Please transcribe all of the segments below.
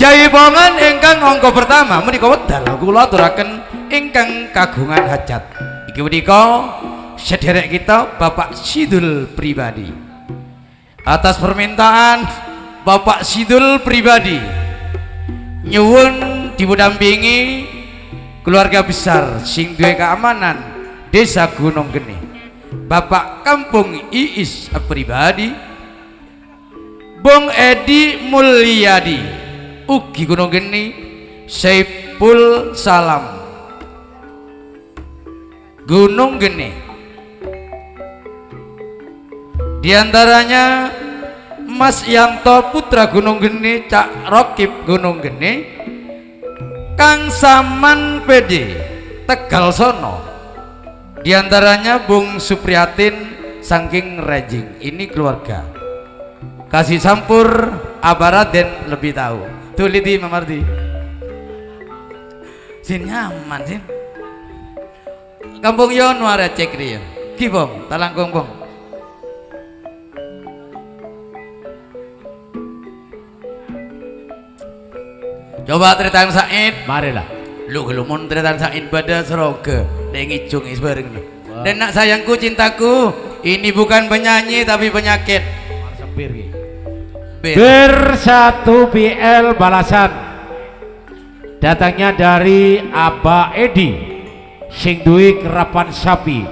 Jaipongan ingkang angka pertama menika wedal kula aturaken ingkang kagungan hajat. Iki menika sederek kita Bapak Sidul Pribadi. Atas permintaan Bapak Sidul Pribadi nyuwun dipundampingi keluarga besar sing duwe keamanan Desa Gunung Geni, Bapak Kampung Iis Pribadi, Bung Edi Mulyadi, ugi Gunung Geni, Saiful Salam, Gunung Geni. Di antaranya Mas Yanto Putra Gunung Geni, Cak Rokib Gunung Geni, Kang Saman PD Tegal Sono. Di antaranya Bung Supriyatin saking Rejing. Ini keluarga. Kasih sampur Abaraden lebih tahu. Tuh Lidi Mamardi. Sin nyaman sin. Kampung Yon wara cek dia. Ki bong, talangkong bong. Coba teritaan Said. Marilah. Lu mun teritaan Said pada seroge. Dengicung isbareng. Dan nak sayangku cintaku, ini bukan penyanyi tapi penyakit. Bersatu BL balasan datangnya dari Aba Edi sing duwe kerapan sapi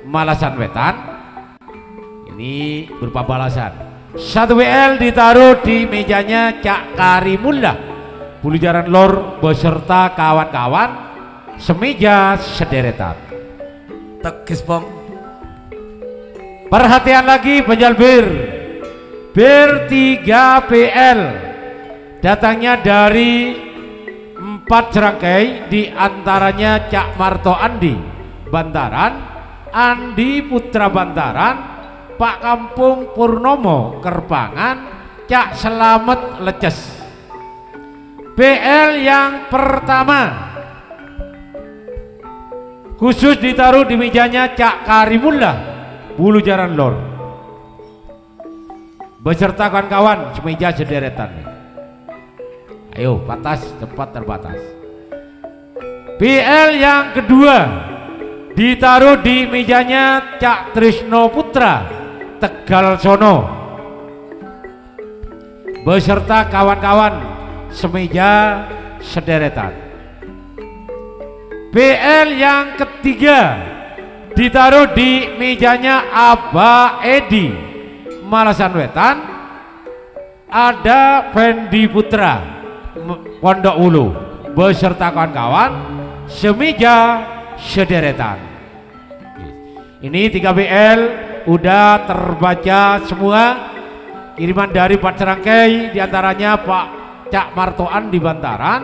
Malasan Wetan. Ini berupa balasan. Satu BL ditaruh di mejanya Cak Karimullah Bulujaran Lor beserta kawan-kawan semeja sederetan. Tegis bom. Perhatian lagi penjual bir 3 PL datangnya dari 4 serangkai, di antaranya Cak Marto Andi Bantaran, Andi Putra Bantaran, Pak Kampung Purnomo Kerpangan, Cak Selamet Leces. PL yang pertama khusus ditaruh di mejanya Cak Karimullah Bulujaran Lor beserta kawan-kawan semeja sederetan. Ayo batas cepat terbatas. PL yang kedua ditaruh di mejanya Cak Trisno Putra Tegal Sono beserta kawan-kawan semeja sederetan. PL yang ketiga ditaruh di mejanya Aba Edi Malasan Wetan, ada Fendi Putra Pondok Ulu beserta kawan-kawan semeja sederetan. Ini 3 BL udah terbaca semua. Kiriman dari 4 serangkai, diantaranya Pak Cak Marto Andi Bantaran,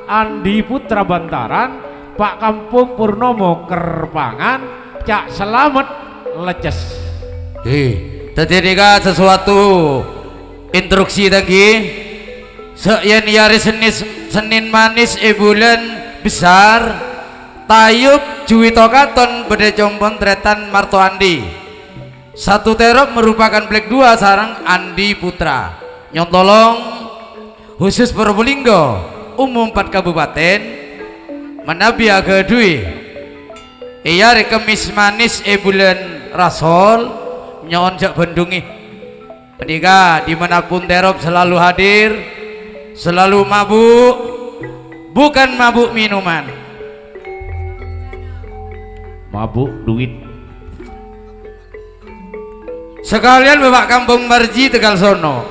Andi Putra Bantaran, Pak Kampung Purnomo Kerpangan, Cak Selamet Leces. Tadi sesuatu instruksi tadi. Seyen yari Senin manis bulan besar tayub Juwito Katon bede jompon tretan Marto Andi. Satu terop merupakan Black 2 sarang Andi Putra. Nyontolong khusus Probolinggo umum 4 kabupaten menabi aga dui. Iya rekemis manis bulan Rasol nyon jak Bandungi. Ketika dimanapun terop selalu hadir, selalu mabuk, bukan mabuk minuman, mabuk duit. sekalian Bapak Kampung Marji Tegal Sono.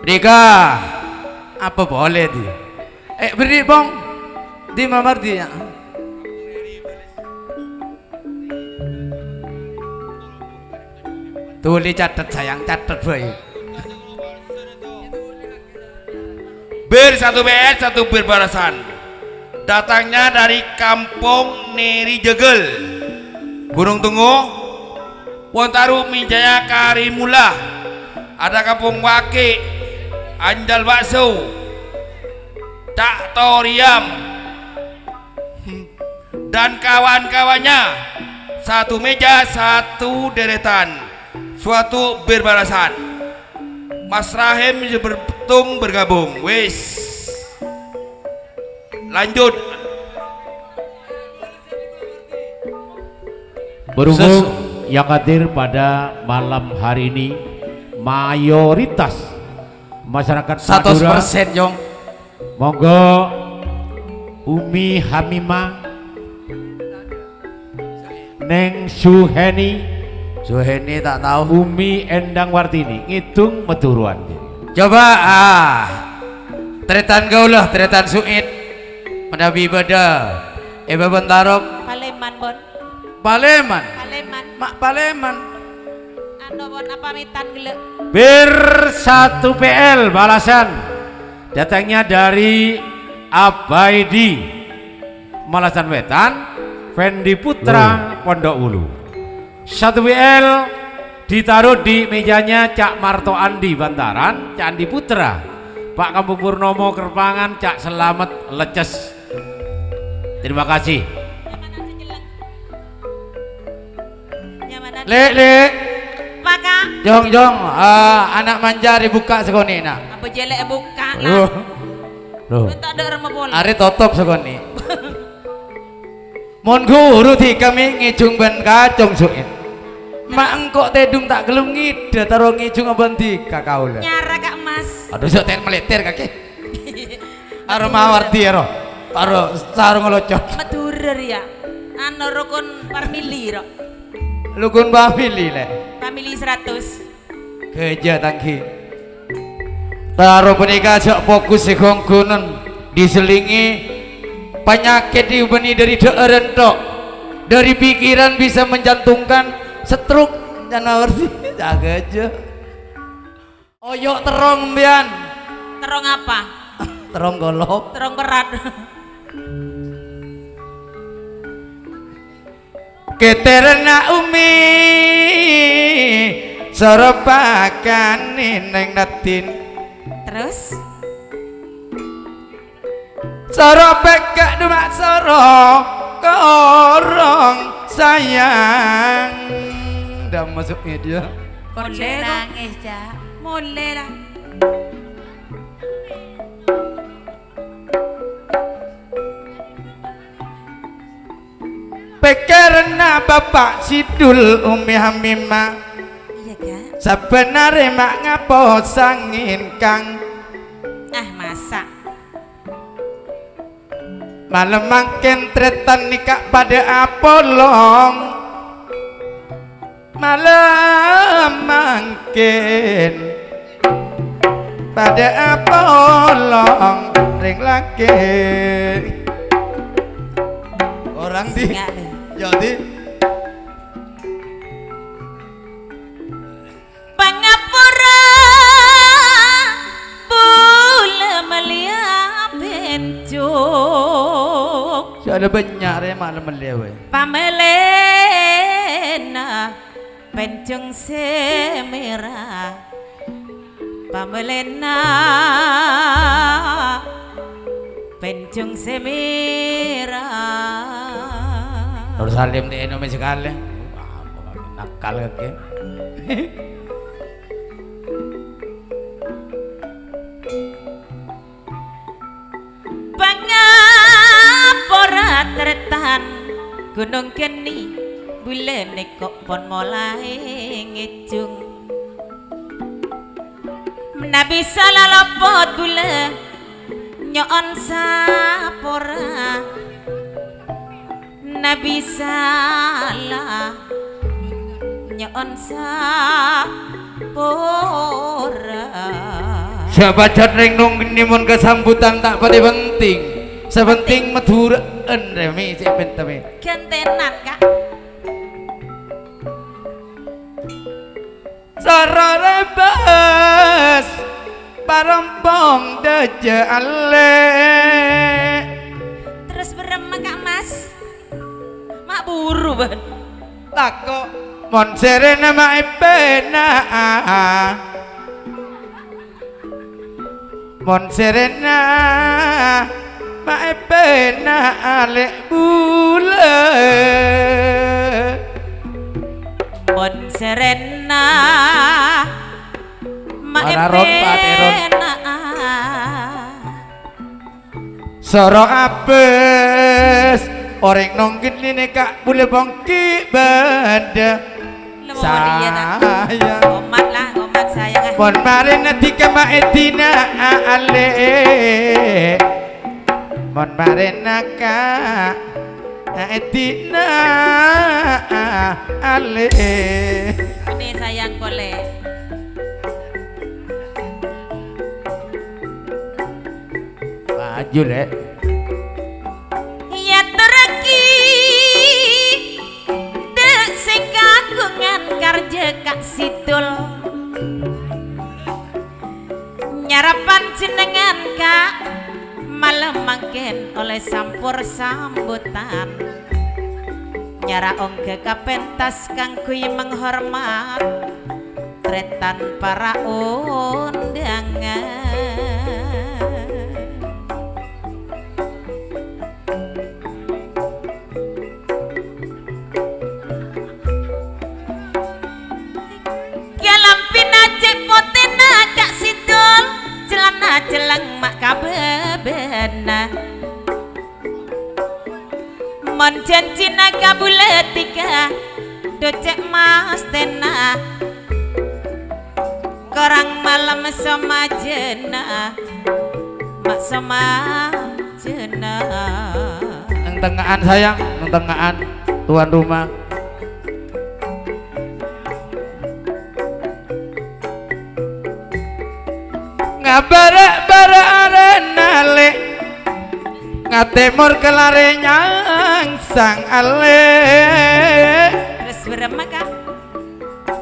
Ketika apa boleh di beri bong di Mamardi ya. Tuli catat sayang, catat baik. Bir 1 BL 1 bir balasan datangnya dari Kampung Neri Jegel Gunung Tunggu Wontaru Mijaya Karimullah, ada Kampung Waki Anjal Bakso Cak Toriam dan kawan-kawannya, satu meja satu deretan, suatu bir balasan. Mas Rahim berpetung bergabung. Wis. Lanjut. Berhubung yang hadir pada malam hari ini mayoritas masyarakat Madura, 100% Jong. monggo Umi Hamima, Neng Suheni, Tak tahu. Umi Endang Wartini ngitung meturuan. Coba tretan gaulah, tretan suit. Menabi beda. Eba bentarok. Paleman bon. Paleman. Paleman. Mak Paleman. Ando bon apa mitan gele. Bir 1 PL balasan datangnya dari Abaidi Malasan Wetan, Fendi Putra Pondok Ulu. 1 PL ditaruh di mejanya Cak Marto Andi Bantaran, Cak Andi Putra, Pak Kampung Purnomo Kerpangan, Cak Selamet Leces. Terima kasih. Nyamanan. Le. Maka Jong, anak manja dibuka sekoni nak. apa jelek buka Loh. nah. Loh. Tak ada rumah bola. Are tutup sekoni. Mon guru ti kami ngijung ben kacung suin. Mak engkok tedung tak gelem ngide taruh ngijung aben di kakaula. Nyara Kak Mas. Aduh sok ten meletir kaki. Aro mawar di ro. Aro sarung ngelocok. Madura ya. Anu rukun parmili ro. Lukun family le. Family 100. Keja tangki. Taruh punika sok fokus si kongkunan diselingi penyakit diubeni dari daerah tok. Dari pikiran bisa menjantungkan stroke jangan ngerti jaga aja. Oyok terong bian. Terong apa? Terong golok. Terong berat. Keterna umi soropakan neng natin. Terus Soropek gak dumak soro korong sayang. Udah masuk media. boleh nangis ja. Boleh lah. Pekarena bapak sidul umi hamima. Iya Kak. Sebenarnya mak ngapo sangin kang. Ah masak. Malam makin tretan nikah pada apolong. Malam makin pada apolong ring laki. Orang di jadi Pangapura bula melia pencuk ada banyak re malam melewe. Pamelena pencung semera Pamelena pencung semera. Nur Salim di Indonesia sekali. Nakal ke? Pangapora tretan gunung keni bulan kok pon mulai ngejung Nabi salalopot bulan nyon sapora Nabi salah nyon sapora. Siapa ring nung nimun kesambutan tak pada penting. Sepenting meduraan remi si pentame. Kentenan Kak. Sara rebas parampong deje ale. Terus berema Kak Mas. Mak buru ban. Tako mon serena ma ipena. Mon serena ma ipena ale bule. Mon serena ma Ana ron Pak Eron. Soro abes orang nongkin ini kak boleh bongki benda sayang ngomat lah ngomat sayang mon mari nanti kema etina ale mon mari naka etina ale ini sayang boleh maju deh ya teraki dek sing kagungan karja Kak Sidul nyarapan jenengan Kak malam mangken oleh sampur sambutan nyara ongke kapentas kang kui menghormat tretan para undangan jelang mak kabebena mon janjina kabuletika docek mas tena korang malam sama jena mak sama jena nang tengahan sayang nang tengahan tuan rumah ngabara-bara arena le ngatemur kelare nyang sang ale terus berema Kak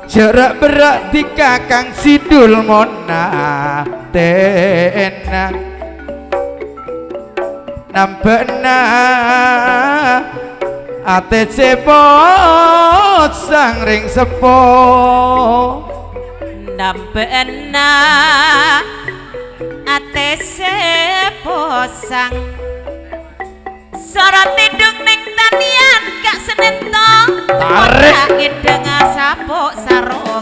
jarak berak di kakang Sidul mona tena nampena ate cepot sang ring sepo nampena ate seposang sorot tidung neng tanian Kak senento tarik ideng sapok saro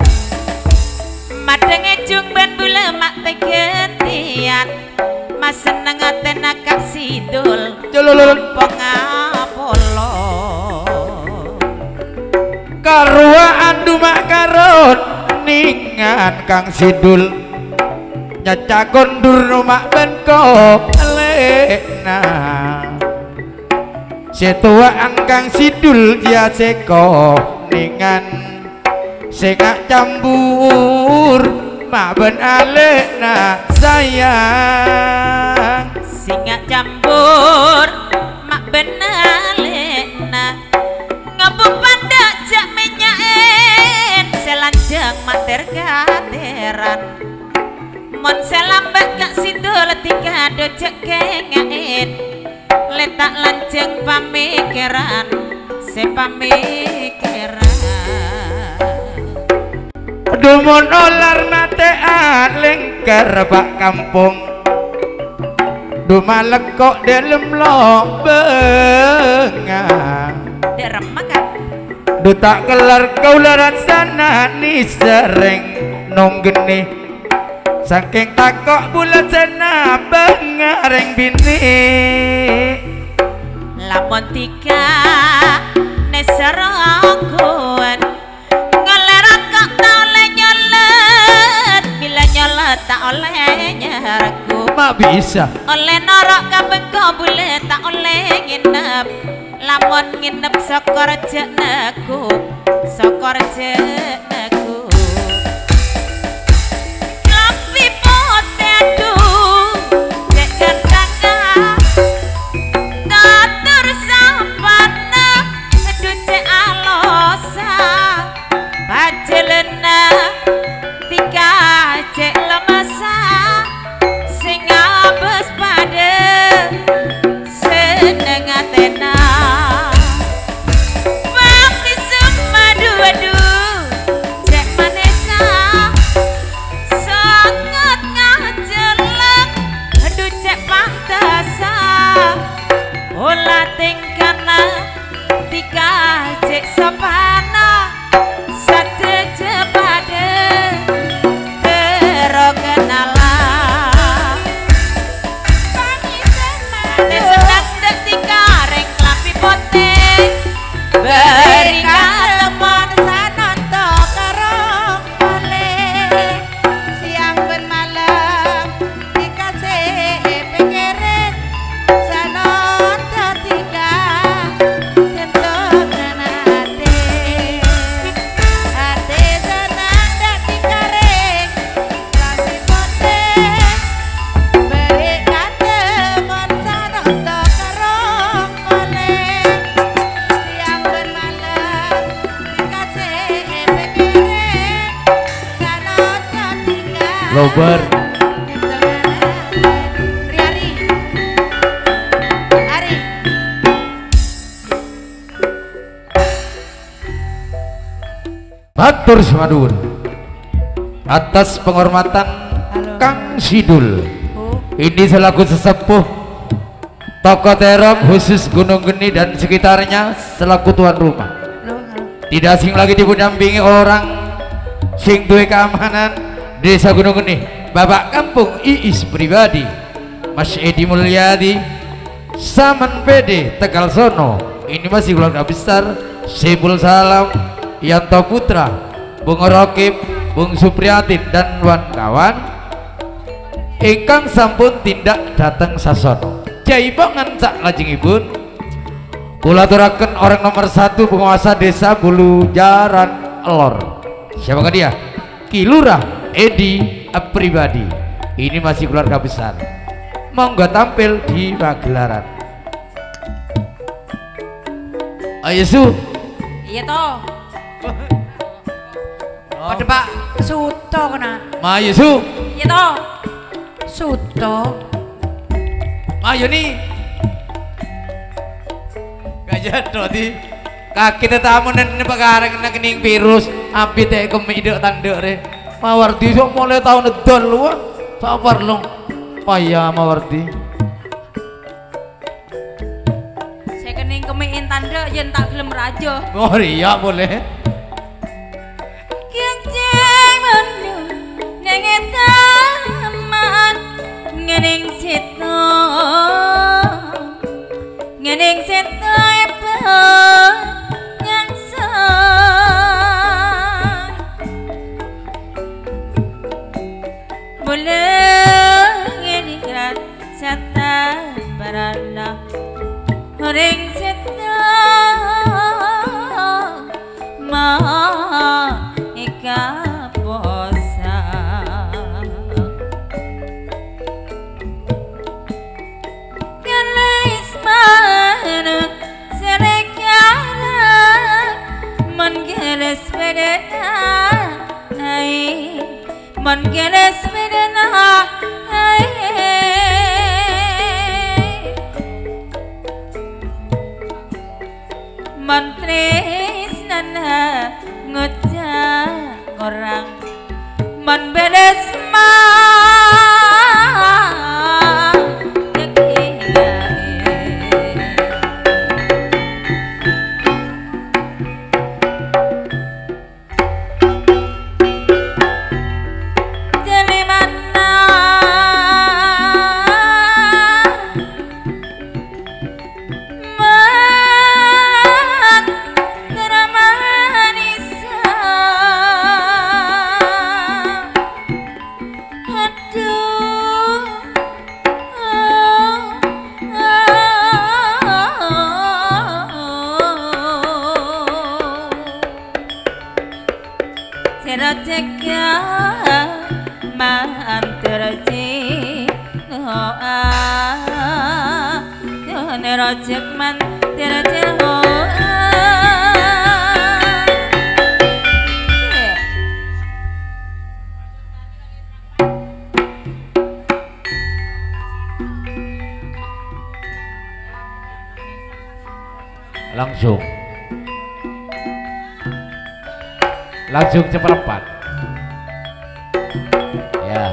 madenge jung ben bule mak tegetian mas seneng atena Kak Sidul jololol pengapolo karua andu mak karun ningan Kang Sidul nyaca kondur mak benko lena setuaan Kang Sidul dia seko ningan sengak campur mak ben alena sayang singak campur mak ben alena ngabuk pandak jak menyaen selanjang mater kateran mon selambak Kak Sidul tiga docek kengain letak lanceng pamikiran sepamikiran dumon olar mate lengker pak kampung duma lekok dalam bengang derem Kak du tak kelar kau larat sana ni sering nonggeni saking takok bulat sana bengareng bini lamun tiga neserongkuan ngelerak kok tak oleh nyolet bila nyolet tak oleh nyerku mak bisa oleh norok kabengko boleh tak oleh nginep lamun nginep sokor jenekku sokor jenekku Lobar. Riari. Ari. Matur Semadun atas penghormatan Kang Sidul. Ini selaku sesepuh tokoh terong khusus Gunung Geni dan sekitarnya selaku tuan rumah. Tidak asing lagi didampingi orang sing duwe keamanan desa Gunung Geni, Bapak Kampung Iis pribadi Mas Edi Mulyadi Saman PD Tegal Sono. Ini masih keluarga besar Sebul Salam Yanto Putra, Bung Rokib, Bung Supriyatin dan kawan-kawan ingkang sampun tindak dateng sasono. Jaipongan sak lajengipun kula aturaken orang nomor 1 penguasa desa Bulu Jaran Lor. Siapakah dia? Ki Lurah Edi pribadi. Ini masih keluarga besar. Monggo tampil di pagelaran. Ayo Su. Iya toh. Pada Pak Suto kena. Mayu Su. Iya toh. Suto. Mayu nih. Gajah di kaki tetamu dan pekarang kena kening virus api teh kemidok tanduk re. Mawardi sok mulai tahun nedol lu. Sabar long. Payah Mawardi. Saya kening kemiin tanduk yen tak gelem raja. Oh iya boleh. Ngening situ ngening situ nyangsa boleh ngening sata barana ring situ ma ika मन गेलेस मेरना mentris nana ngocah orang man beres ma langsung cepat ya.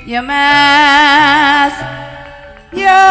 Ya mas ya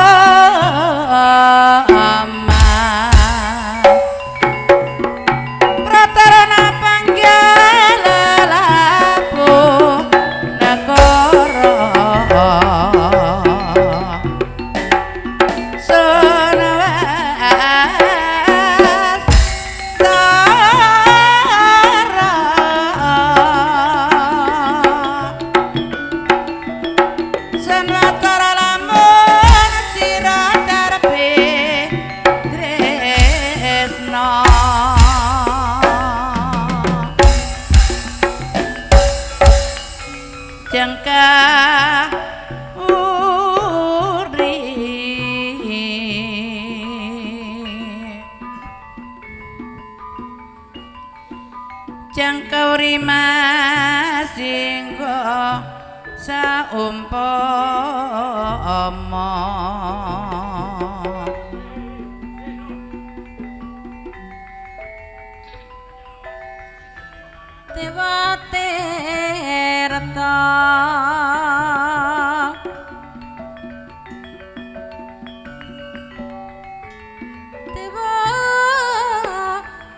singgo saumpama Dewa Tirta Dewa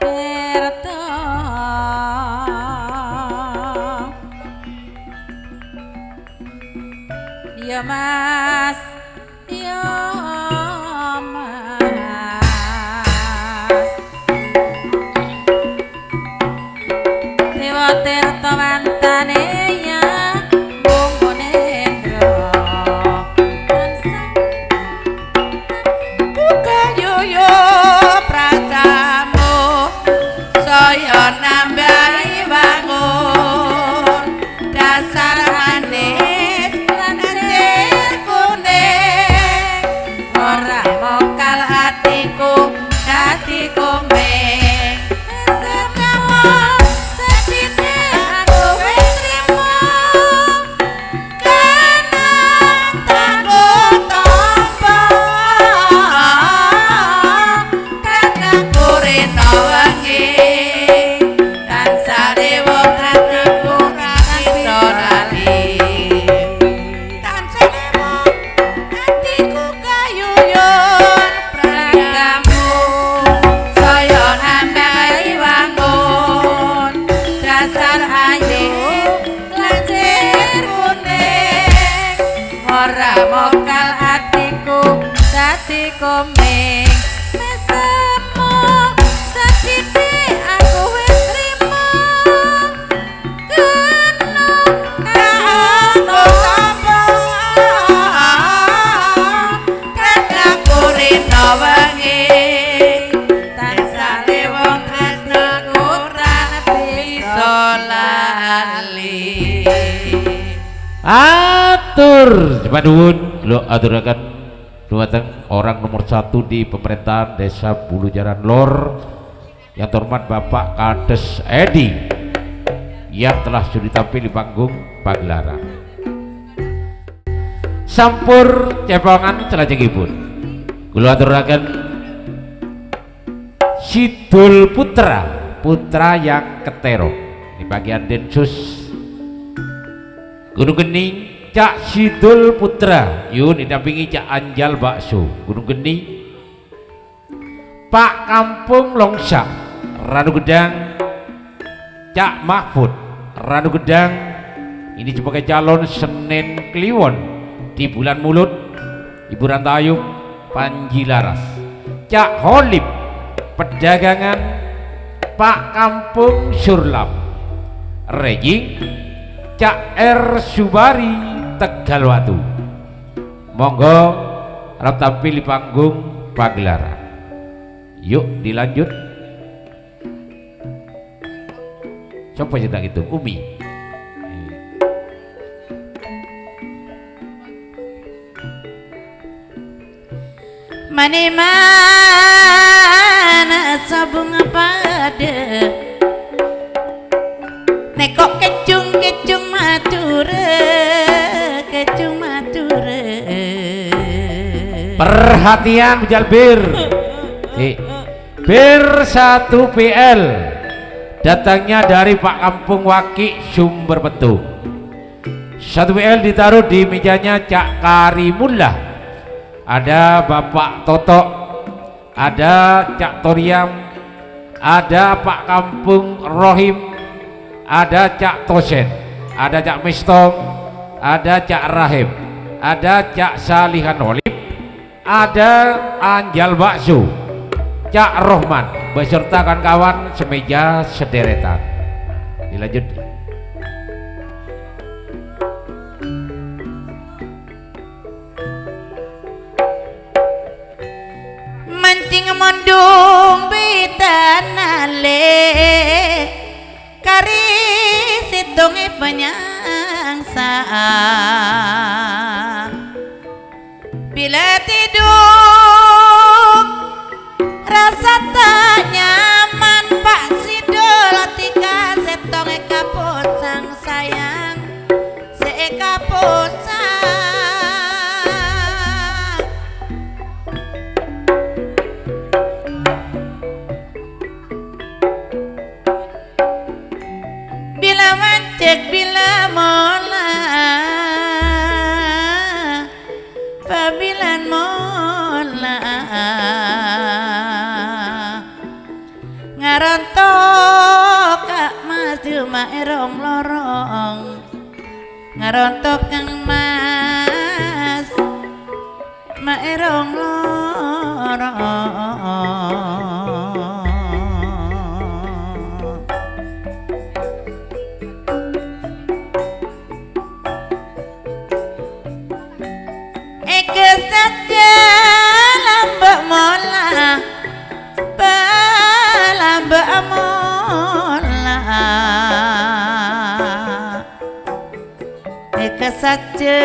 Tirta Ya Mas Ya Mas Dewa Tirta wantane ya Bunggunendra Buka yoyo pracamu saya nambahi bangun dasar manis lan anjir kuning ora mokal hatiku meng sekamu sedine aku wis trimo kana tanggo tombo kana kurena wengi tansah dewa hatiku bisa lali tansah dewa hatiku kayuyon pragamu saya nambahi wangun dasar ayu lancir kuning ora mokal hatiku dadi komeng mesemu sedine aku wis trimo kena aku sapa kena kurina wengi tansah lewong tresnaku ora bisa lali Atur Pak Nuwun lo aturakan dumateng orang nomor 1 di pemerintahan Desa Bulujaran Lor yang terhormat Bapak Kades Edi yang telah sudi tampil di panggung pagelaran. Sampur cepongan selajengipun kula aturaken Sidul putra yang ketero di bagian Densus Gunung Geni Cak Sidul Putra yun didampingi Cak Anjal Bakso Gunung Geni Pak Kampung Longsak Ranu Gedang Cak Mahfud Ranu Gedang ini sebagai calon Senen Kliwon di Bulan Mulut Ibu Rantayung Panji Laras Cak Holip Pedagangan Pak Kampung Surlam Rejing Cak R Subari Tegalwatu monggo harap tampil di panggung pagelaran. Yuk dilanjut. Coba cetak itu Umi Mane mana sabung pada nekok kecung mature perhatian bujal bir bir 1 PL datangnya dari Pak Kampung Waki Sumber Petung 1 PL ditaruh di mejanya Cak Karimullah ada Bapak Toto ada Cak Toriam ada Pak Kampung Rohim ada Cak Tosen ada Cak Mistong ada Cak Rahim ada Cak Salihan Olip ada Anjal Bakso Cak Rohman beserta kawan-kawan semeja sederetan. Dilanjut. Mancing mondung bitanale kari situngi penyangsa bila tidur rasa tak nyaman Pak Sidol tika setonge kapos sayang sekaposan bila mancek bila mola pabilan mola ngarontok kak mas cuma erong lorong ngarontok kang mas ma erong lorong saja lambak mola lambak mola saja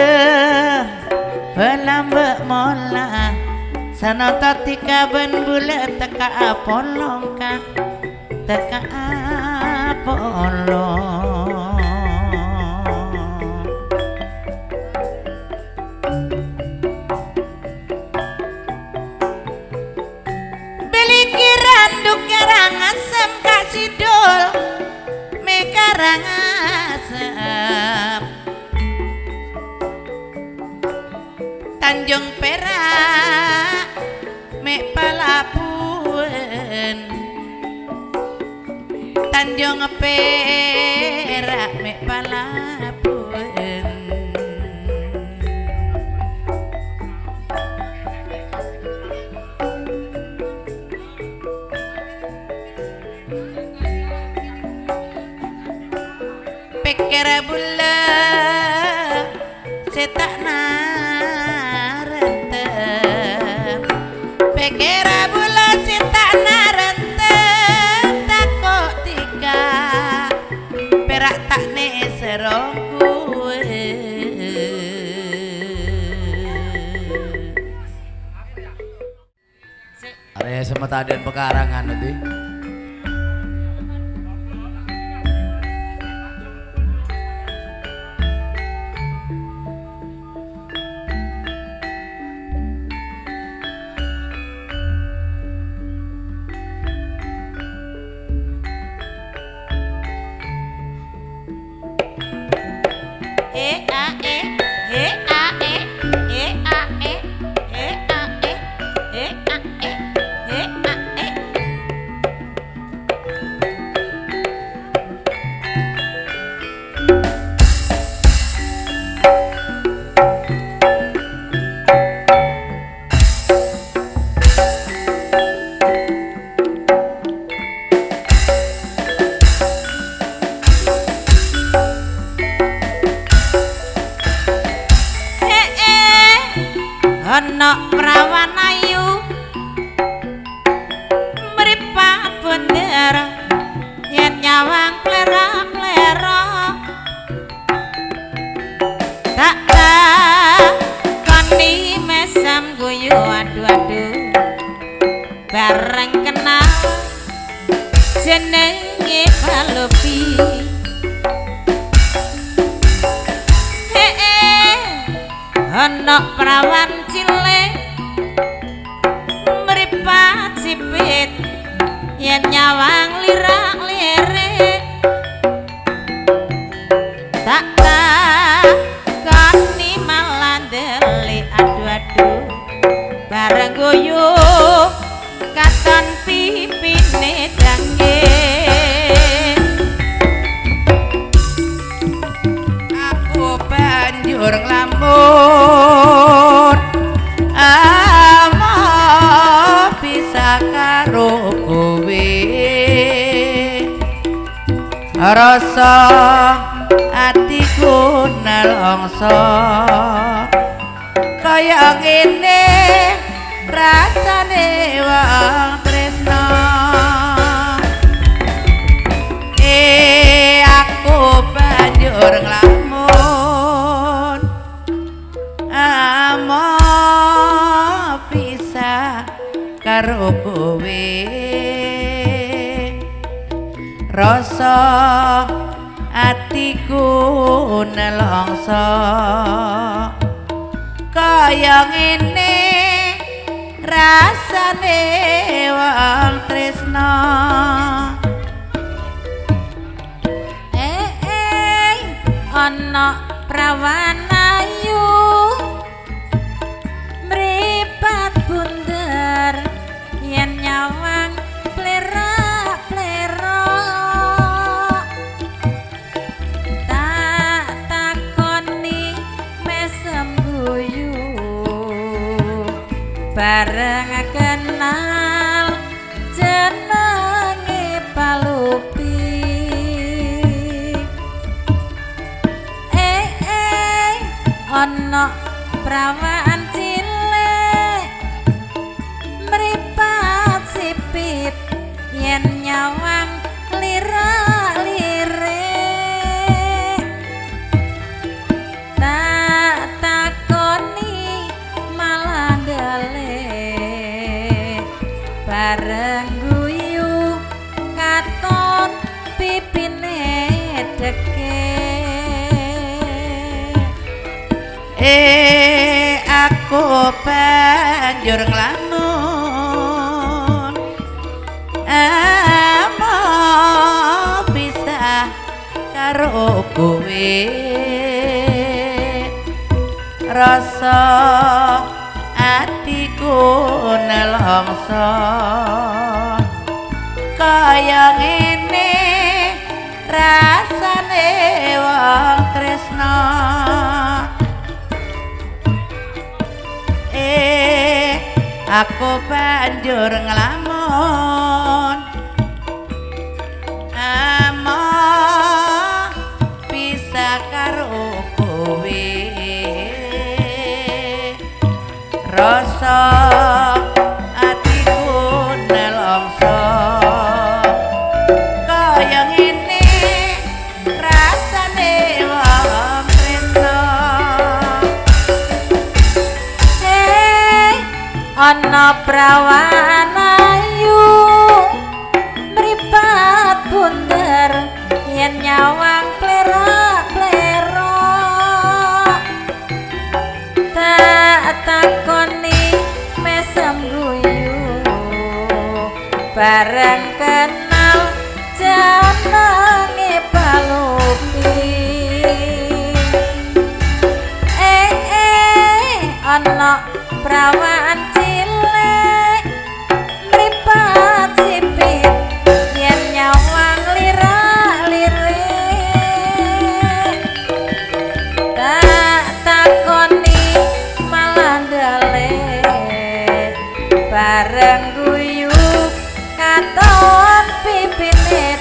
lambak mola sana tatika ben bulat teka apolong ka teka apolong Randuk karang asam kasih dol me karang asam Tanjung Perak me Palabuhan Tanjung Perak me Palabuhan Pekera bula setak narentem Pekera bula setak narentem takok tiga perak tak ne serong kue area semetaden pekarangan nanti ana prawan ayu mripat bener yen nyawang plera-plera tak koni mesam guyu adu-adu bareng kenal jenenge Balobi ana prawan cilik mripat sipit yen nyawang lirak-lirik tak kani malandeli adu-adu bareng guyu katon pipine dange aku banjur nglamun amo bisa karo kowe rasa atiku nelongso kaya ngene rasane wong tresno aku banjur nglamun amo bisa karo kowe rasa ati atiku nelongso kaya ngene rasane wong tresna ana prawan ayu mripat bunder yen nyawang plera-plera tak takoni mesem guyu bareng kenal jenenge Palupi ana prawan cilik mripat sipit yen nyawang lirik-lirik tak takoni malah ndelik bareng guyu katon pipine deke aku banjur nglamun mau pisah karo kowe rasa atiku nelongso kaya ngene rasane wong tresna aku banjur nglamun mau bisa karo kowe rasa atiku nelongso kaya ngene rasane wong tresna ana prawan ayu mripat bunder yen nyawang plera-plera tak takoni mesem guyu bareng kenal jenenge Palupi ana prawan cilik mripat sipit yen nyawang lirik-lirik tak takoni malah ndelik bareng guyu katon pipine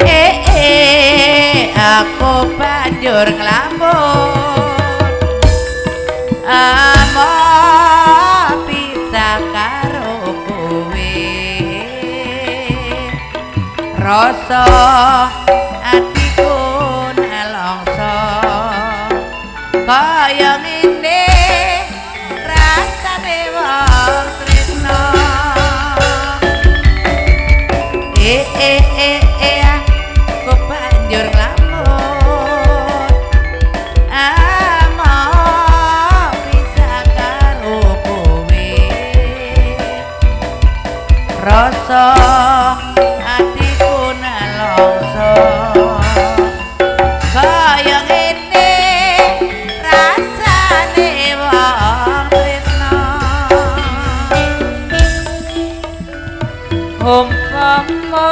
deke aku banjur nglamun mau bisa karo kowe rasa atiku nelongso kaya ngene rasane wong tresna aku banjur nglamun mau bisa karo kowe rasa atiku nelongso kaya ngene rasane wong tresna umpama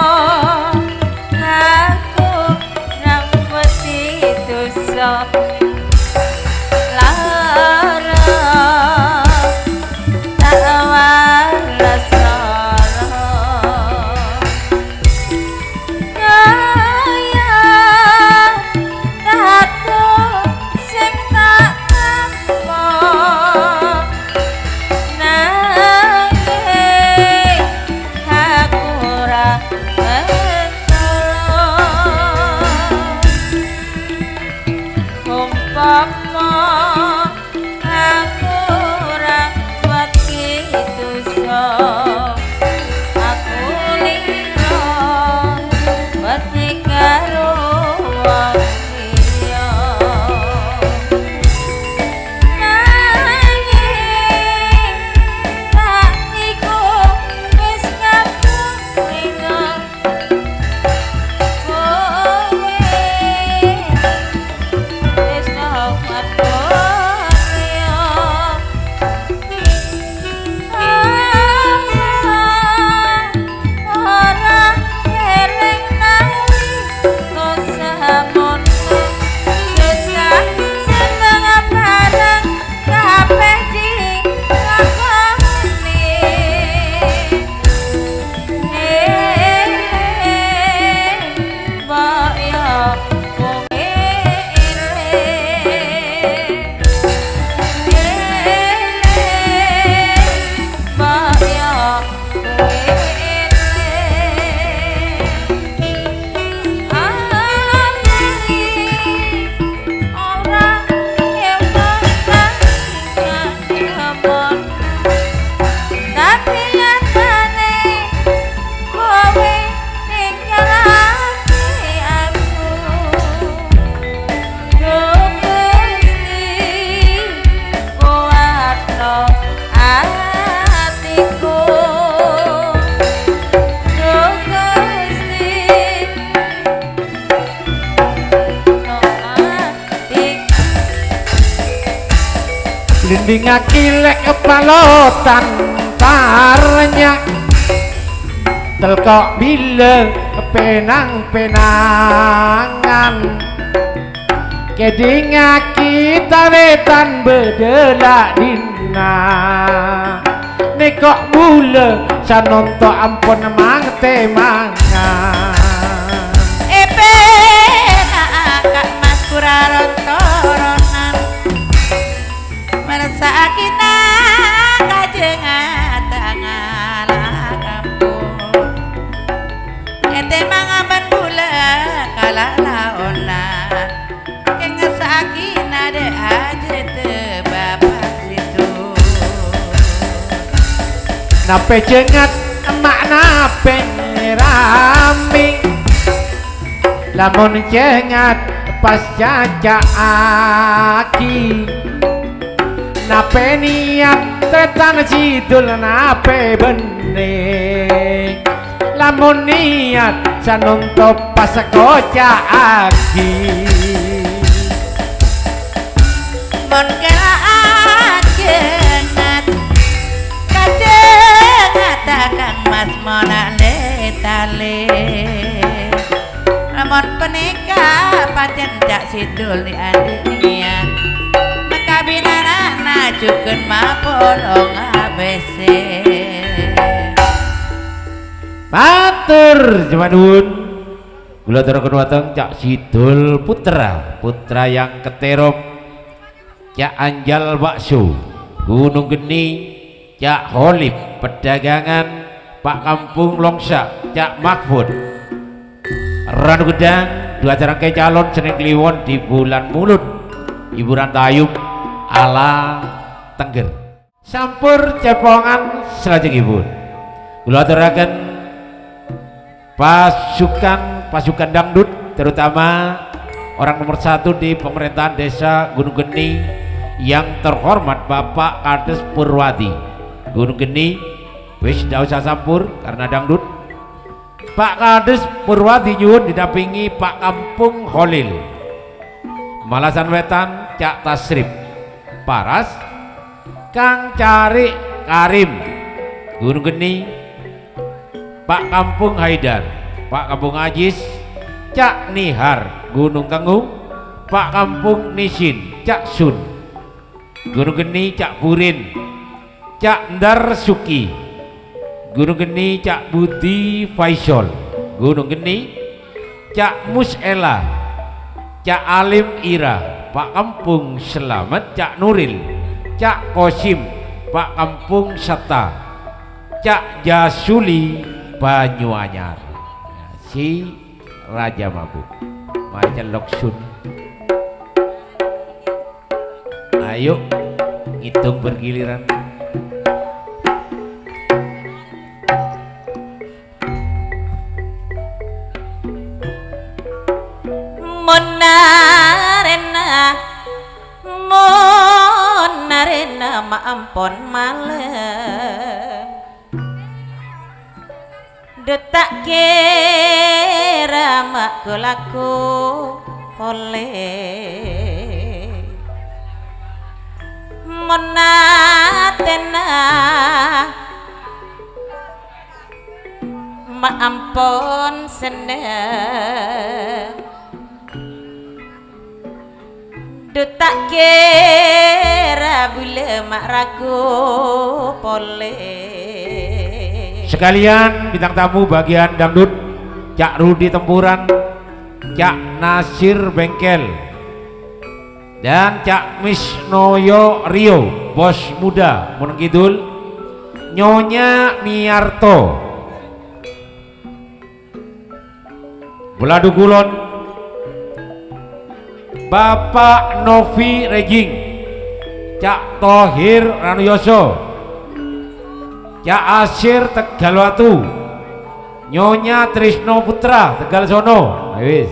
aku nangpeti dosa lara tak waras lara gending akilek palotan tarnya telkok bila penang-penangan keding kita retan bedelak dina nekok bule sanonto ampun mang temangan kak mas kurarontoronan merasa kita kajengan tangan kampung ete mangaban bula kalah laonan kenga sakina de aja te bapak situ nape jengat emak nape rame lamun jengat pas caca aki nape niat tetan cidul nape bening lamun niat sanunto pas koca aki mon kela ajengat kajengat takkan mas monale tale mon penikah paten jak sidul di adiknya maka binara najukeun mapolong ABC matur jaman nuwun kula aturaken wateng Cak Sidul putra yang keterop Cak Anjal Bakso Gunung Geni Cak Holip pedagangan Pak Kampung Longsa Cak Mahfud Ranu Gedang dua rangkai calon Seneng Kliwon di bulan Mulut hiburan tayub ala Tengger sampur cepongan selajengipun kula aturaken pasukan dangdut terutama orang nomor 1 di pemerintahan desa Gunung Geni yang terhormat Bapak Kades Purwadi Gunung Geni wis ndak usah sampur karena dangdut Pak Kades Purwadi nyuwun didampingi Pak Kampung Holil Malasan Wetan Cak Tasrip Paras Kang Cari Karim Gunung Geni Pak Kampung Haidar Pak Kampung Ajis Cak Nihar Gunung Kengung Pak Kampung Nisin Cak Sun Gunung Geni Cak Purin Cak Ndar Suki Gunung Geni Cak Budi Faisal Gunung Geni Cak Musela Cak Alim Ira Pak Kampung Selamat Cak Nuril Cak Kosim Pak Kampung Sata Cak Jasuli Banyuanyar si Raja Mabuk Macan Loksun ayo ngitung bergiliran monarena maampon malem detak kira mak laku oleh monatena maampon seneng detak kira bule mak ragu pole sekalian bintang tamu bagian dangdut Cak Rudi Tempuran Cak Nasir Bengkel dan Cak Misnoyo Rio bos muda Gunung Kidul Nyonya Miarto Buladu Kulon Bapak Novi Reging Cak Tohir Ranuyoso Cak Asir Tegalwatu Nyonya Trisno Putra Tegal Sono wis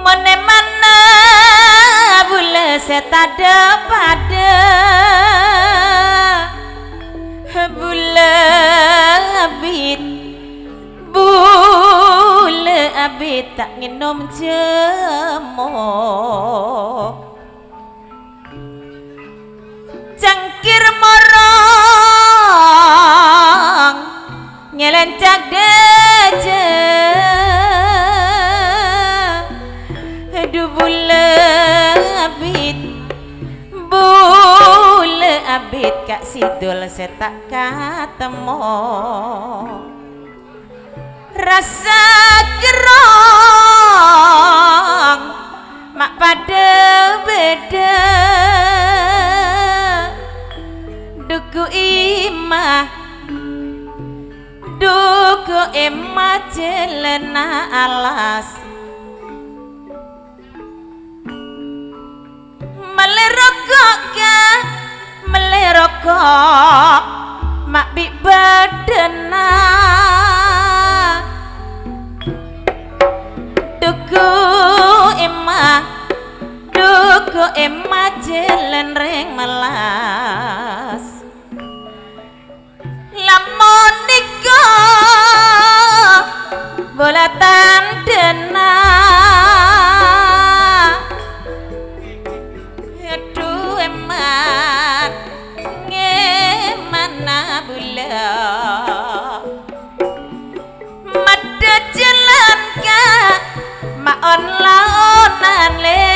mana bule setada pada bule abit bule abit tak nginum jemo cangkir morong nyelencak deje aduh bule abit kak sidul saya tak ketemu rasa gerong mak pada beda duku imah jelena alas melerokok mak bi badena duku emah jelen ring melas lamun nika bolatan dena aduh emat ngemana bula mada jalan ka maon laonan le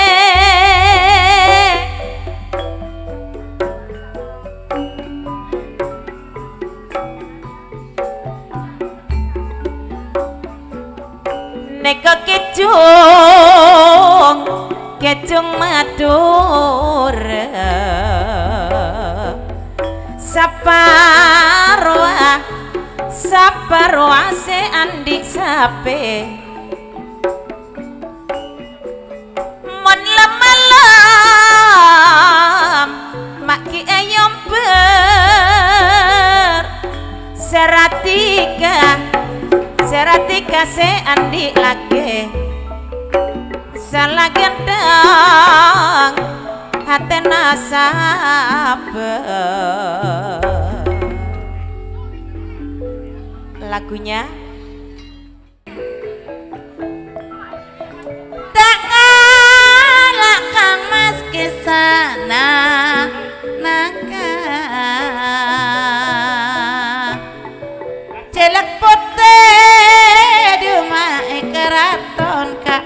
neko kecung madura saparwa se andi sape mon lamalam maki ayom ber seratika se andi lagi salah gendang hatena sabar lagunya tak ngalahkan mas kesana naka celak putih di rumah keraton kak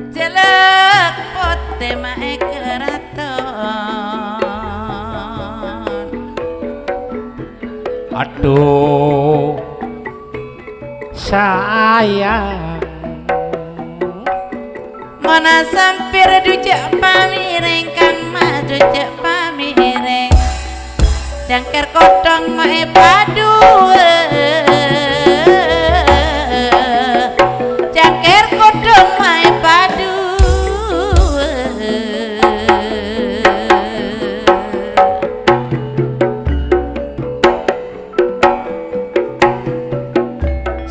celak putih mae keraton aduh sayang mana sampir dujak pamireng kang mah dujak pamireng jangker kodong mae padu jangker kodong mae padu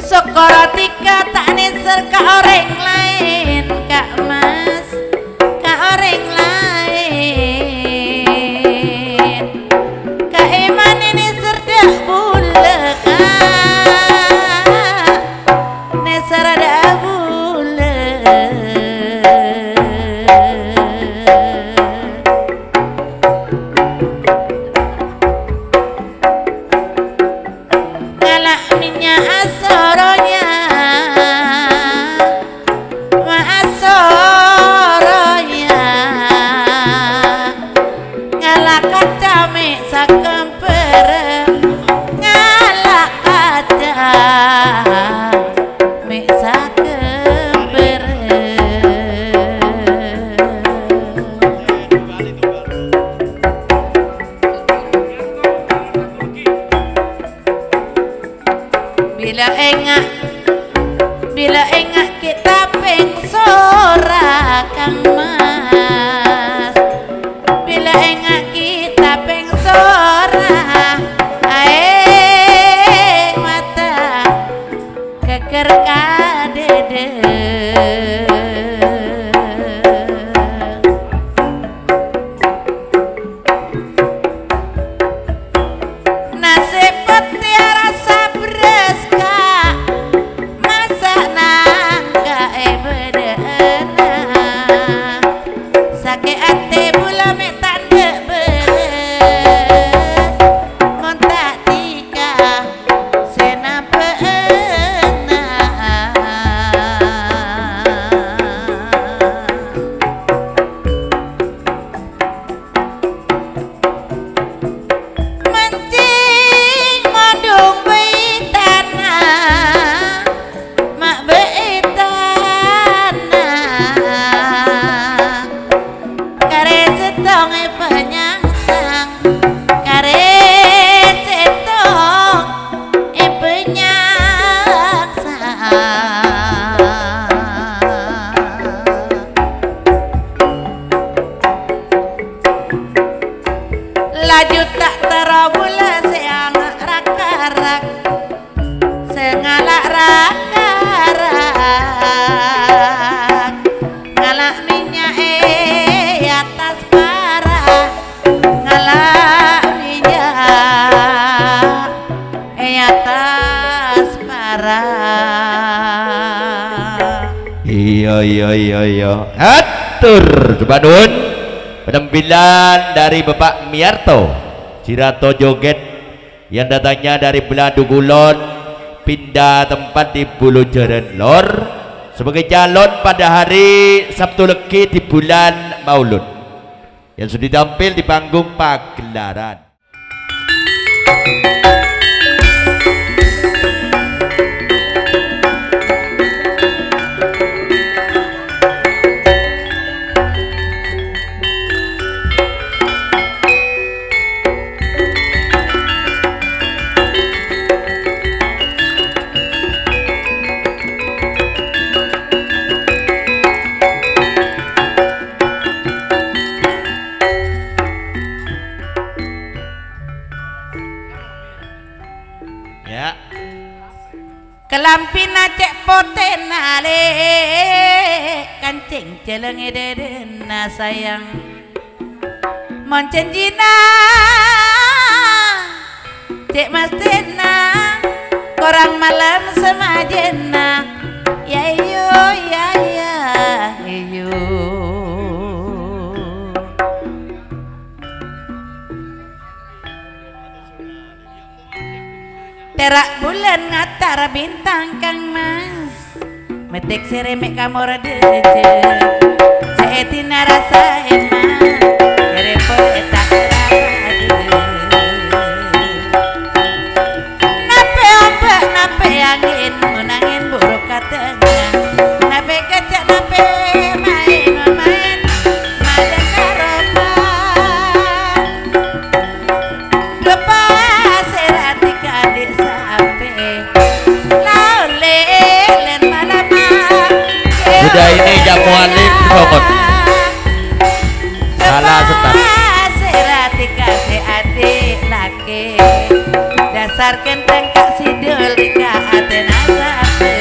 Sokorotika tak neser ka orang lain kak mas ka orang lain ka iman ini serdak bulan neser ada bulan ngalak minyak asoronya asoronya ngalak kaca mek sakemper ngalak kaca mek sakemper bila engak kita peng sorakan mas bila engak kita peng sora ae mata keker kadede nasib peti rasa beres laju tak terobula seang rak-rak sengalak rak-rak ngalak minyak atas parah ngalak minyak atas parah. Iya atur coba nun penampilan dari Bapak Miarto Cirato Joget yang datangnya dari Beladu Kulon pindah tempat di Bulu Jaran Lor sebagai calon pada hari Sabtu Legi di bulan Maulud yang sudah tampil di panggung pagelaran. Kelampina cek potenale kancing jeleng edena sayang moncenjina cek mastena korang malam semajena ya iyo ya iyo terak bulan ngatar bintang kang mas metik seremek kamor deje seetina rasa eman kerepo etak rapade nape ombak nape angin menangin buruk katanya nape kecak nape main madan karoba lepas serati kadik sudah ini jamu alim sokot salah setak serati kasih adik laki dasar kenteng kak sidul ika aten asape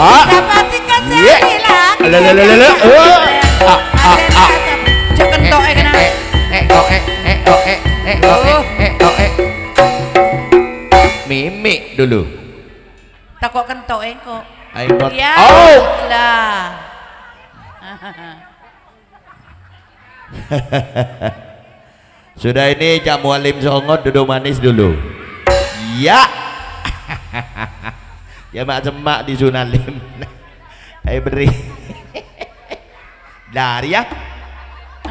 dapat dikasih adik laki cek kentok kena mimik dulu takut kentok engkau ya lah sudah ini Cak Mualim Songot duduk manis dulu ya ya mak semak di Sunalim ayo beri dari ya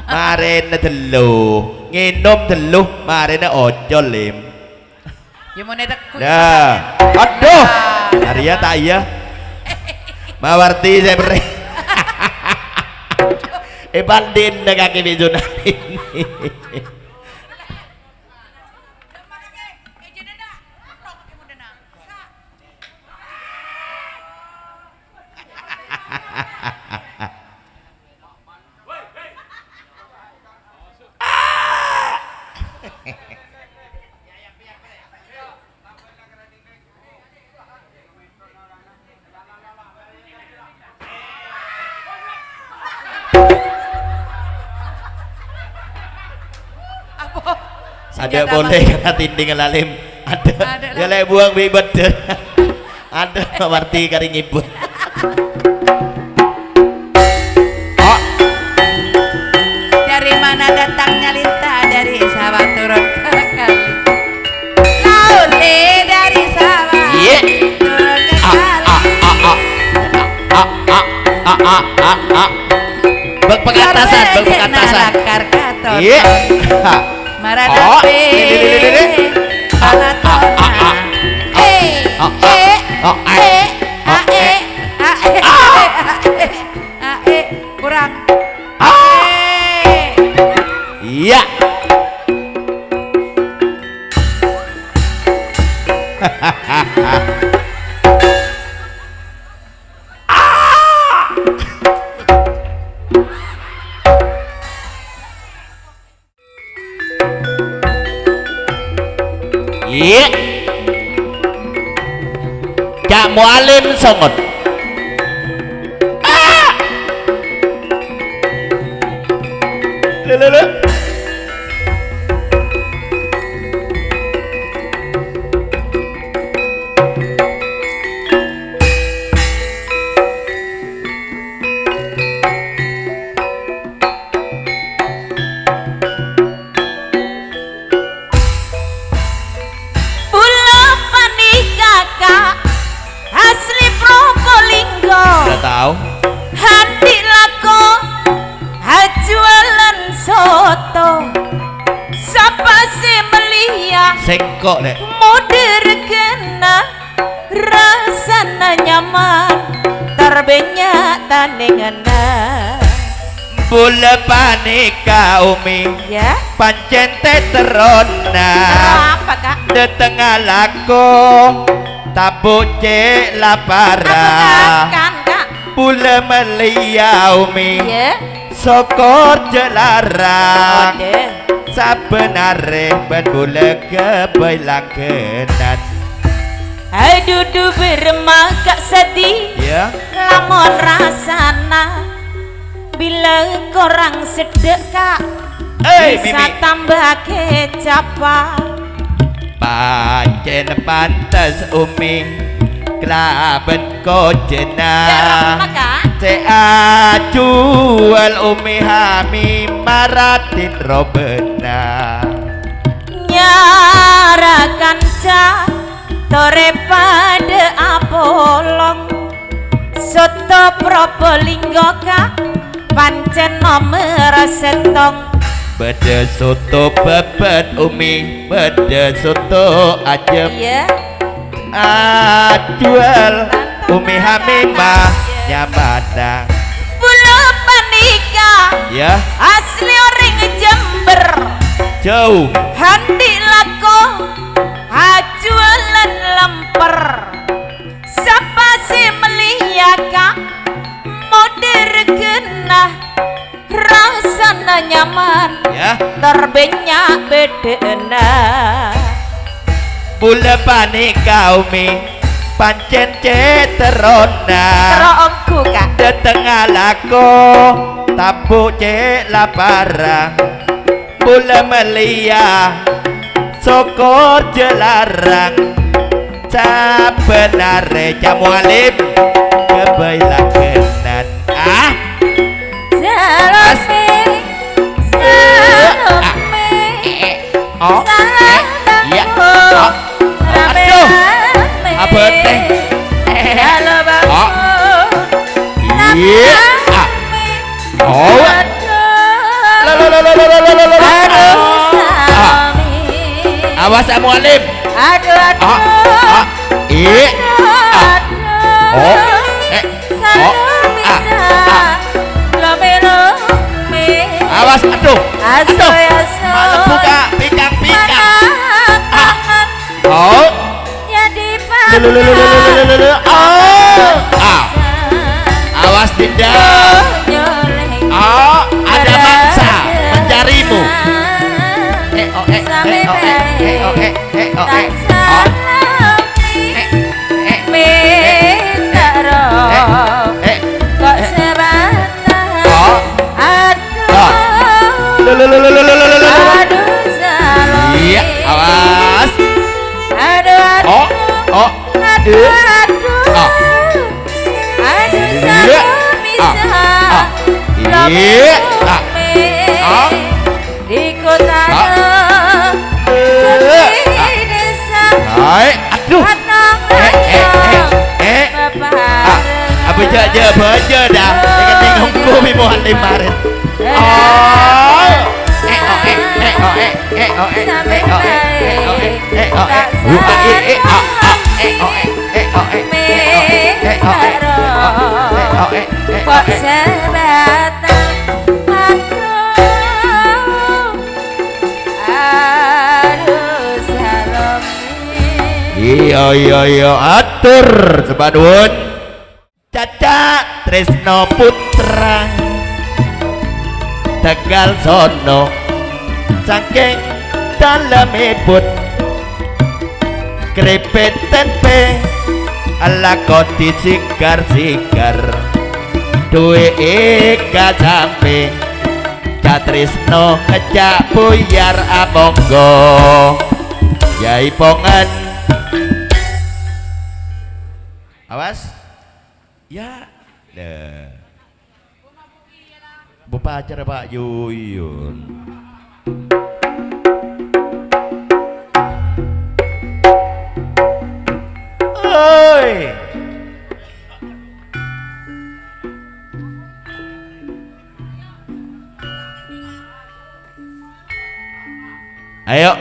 marene telu nginom telu marene ojo lim ya mau netek nah aduh Arya tak iya mawarti saya beri bandin dengan kaki bijuna ini ada boleh kena tinding lalim ada ya lek buang bibet ada warti kari ngibut oh dari mana datangnya lintah dari sawah turun ke kali laule dari sawah turun ke kali berpengatasan iya maradape palatona kurang iya Iya. Cak Mualim songot. Lele. Udah tahu. Hati lako jualan soto sapa si melia Sengkok deh. moder kena rasana nyaman terbenyak tanengana Bula panika umi ya pancen teterona apa kak de tengah lako tabu cek lapara kan kak Bula melia umi ya sokor jelarang ode sabenare ben bula kebelangkenan dudu bermakak sedih ya lamun rasana bila korang sedekah bisa Mimi tambah kecapa pancen pantes umi kelaben kojena kak jual umi hami maratin robena nyarakan ca tore pada apolong soto probolinggo kak pancen nomor setong beda soto bebet umi beda soto ajem iya jual umi hami mah nyamada bulu panika ya asli orang Jember jauh handi lako jualan lemper siapa si meliaka moder kena rasana nyaman ya terbenyak bedena bula panika umi pancen ceterona terongku kak de tengah lako tabu cek lapara bula melia sokor jelarang sabenare jamu alim kebailakenan Salome Salome oh iya oh aduh apa teh halo bang oh iya oh awas jamu alim aduh iya oh awas aduh malah buka pikang oh awas tidak ada mangsa mencarimu iya awas di kota aduh apa aja baca dah dengan tengokku mau limarin iya atur sepadun Caca Tresno Putra Tegal sono saking dalam put krepet tempe ala koti sigar-sigar duwe eka sampe Catrisno ngejak buyar amonggo Yai Pongan awas ya deh Bapak acara Pak Yuyun oi ayo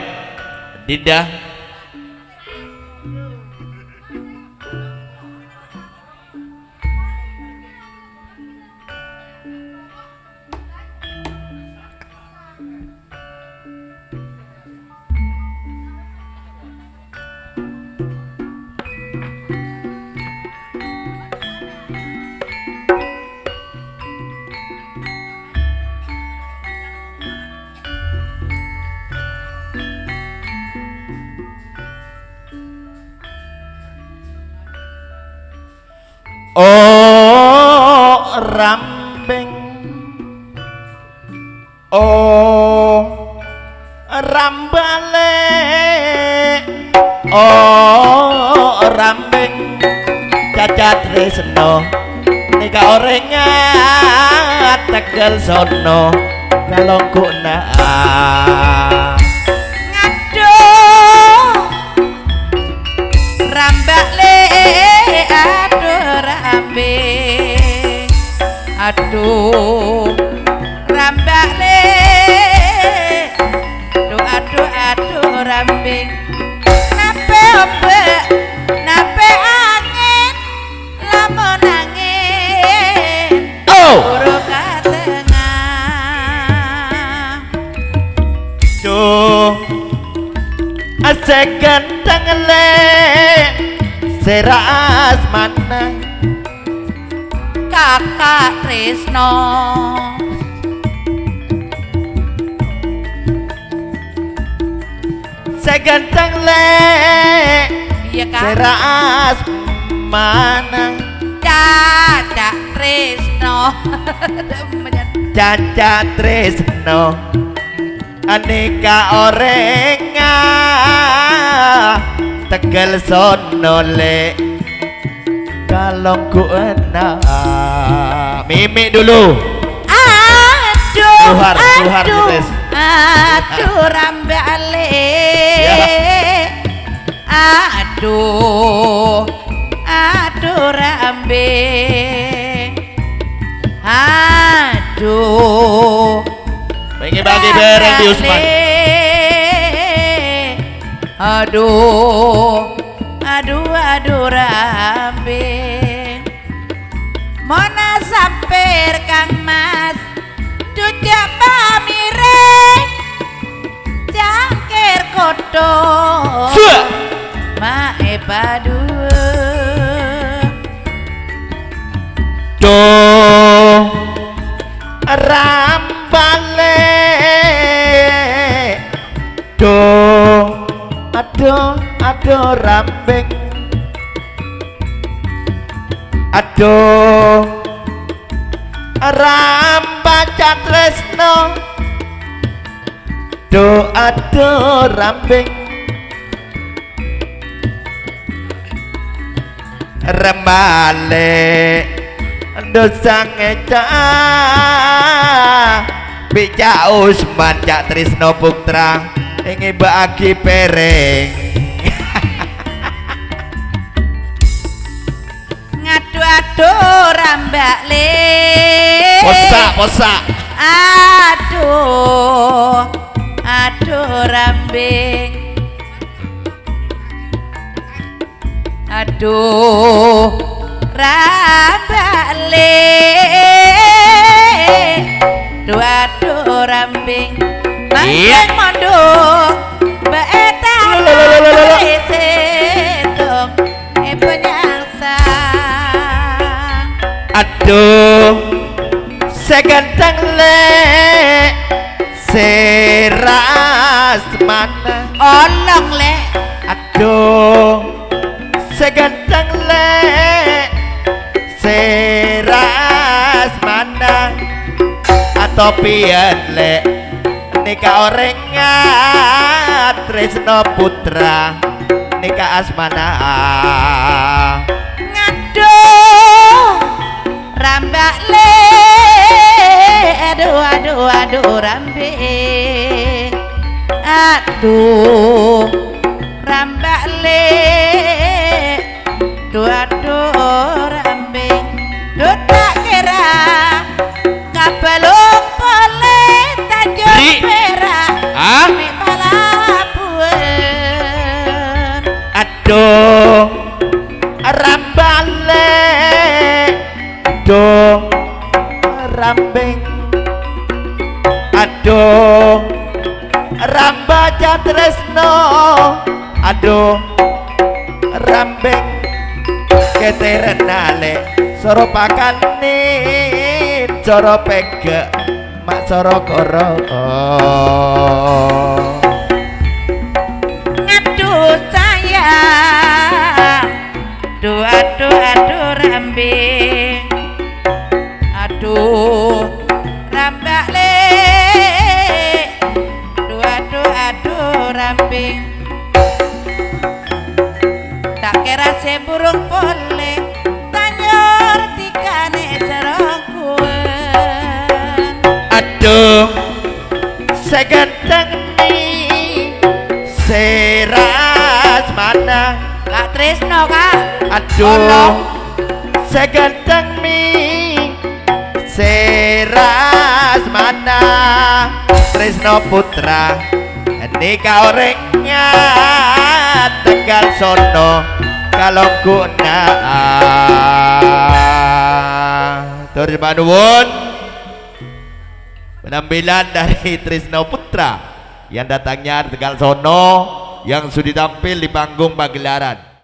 Dinda oh rambing oh rambale oh rambing cacat tresno nika orengan Tegal sono kalongku nah ngaduh rambale aduh rambing aduh rambale aduh rambing nape obe nape angin lamun angin uru katengah duh asek ganteng le seras mana kakak Tresno seganteng le iya kak seras mana Caca Tresno Caca Tresno aneka orenga Tegal sono le kalongku enak mimik dulu aduh Tuhar Tes. aduh rambale aduh rambe aduh bagi bereng di Usman aduh rambe mona sampir Kang Mas jujak pamireng jangkir kodo mae padu do rambale do aduh rambing aduh rambaca Tresno do aduh rambing remale dosa ngeca Bicak Usman Cak Tresno Putra ingin bagi pereng ngadu-adu rambak le posak aduh rambing aduh rambak le aduh rambing mangkeng mondok beetang sedong penyangsa aduh seganteng le seras mana olong le aduh asmana atau pian lek nikah orengan Tresno Putra nikah asmana ngaduh rambak le aduh rambe aduh rambak le aduh rambe tak kira kapelung pole Tanjung Perak mi palabuhan aduh rambale aduh rambing aduh rambaja Tresno aduh rambing keterenale soro pakanin soro pege mak soro koro ngaduh sayang aduh rambing aduh rambak le aduh rambing tak kira se burung pole tanyor tikane serongkuan aduh seganteng nih seras mana Kak Tresno Kak aduh seganteng nih seras mana Tresno Putra nikah orangnya Tegal sono kalau guna terima nuwun penampilan dari Tresno Putra yang datangnya Tegal sono yang sudah tampil di panggung pagelaran.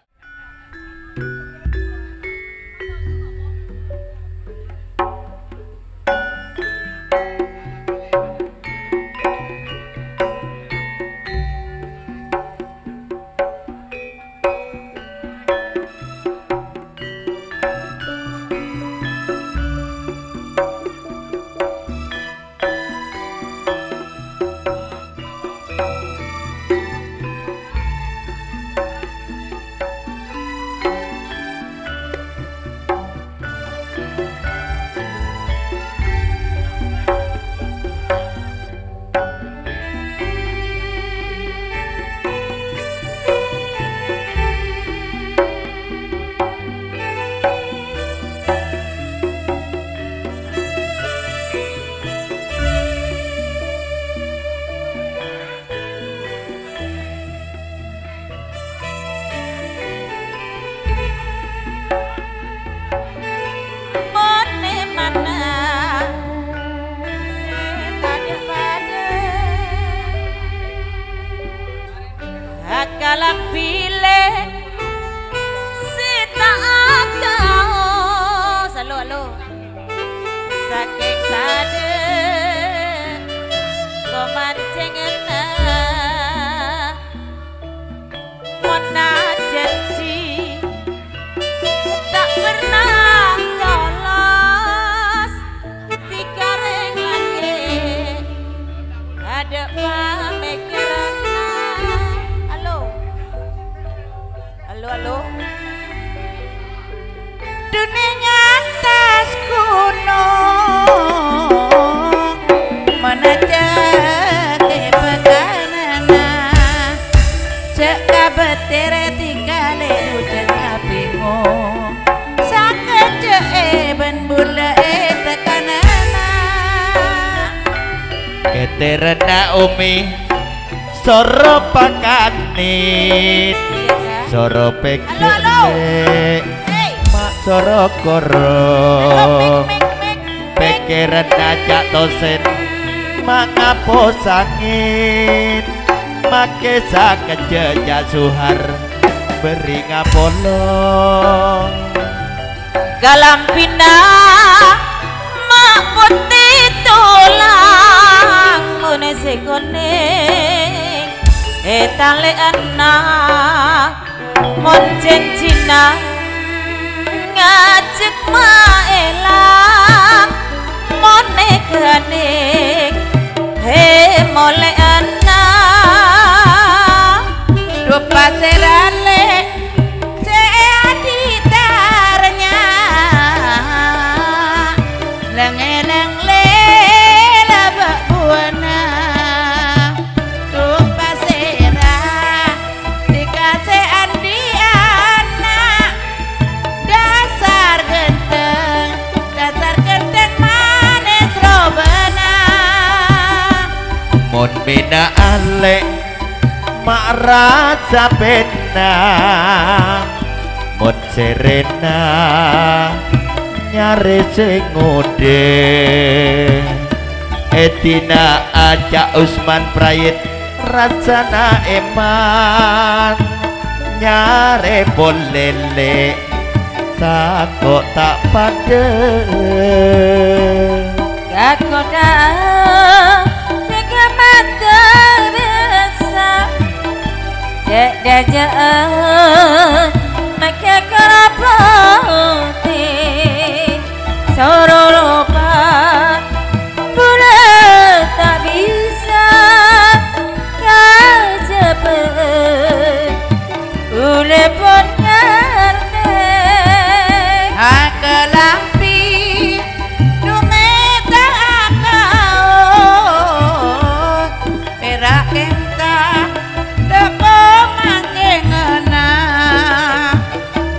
Kalang pile si tak tahu salo saking sade komancing mona janji tak pernah lolos tiga reng lagi ada pemikiran halo dunia atas gunung menajak ke peganana cek kabetir tinggal hujan bingung sakit cek ben bula tekanana keterena umi soro pakanit soro pekele mak soro koro pikiran ajak tosen mak ngapo sangit make sakit jejak suhar beri ngapolo Galampina mak putih tulang munese kuning etale anak mon janjina ngajak maelang Lengeleng le labak buana tuh pasera dikasih andi anak dasar gendeng manis robana mon bina alek mak rasa pena mon serena nyare sing ngode Etina aja Usman Prayit rasana eman nyare bolele takok tak pade kakoda sega mata rasa dek dajaan make kerapoti sororopa boleh tak bisa kajepet ule pun ngerti akelampi dumeta akaut perak kenta deko mangkengena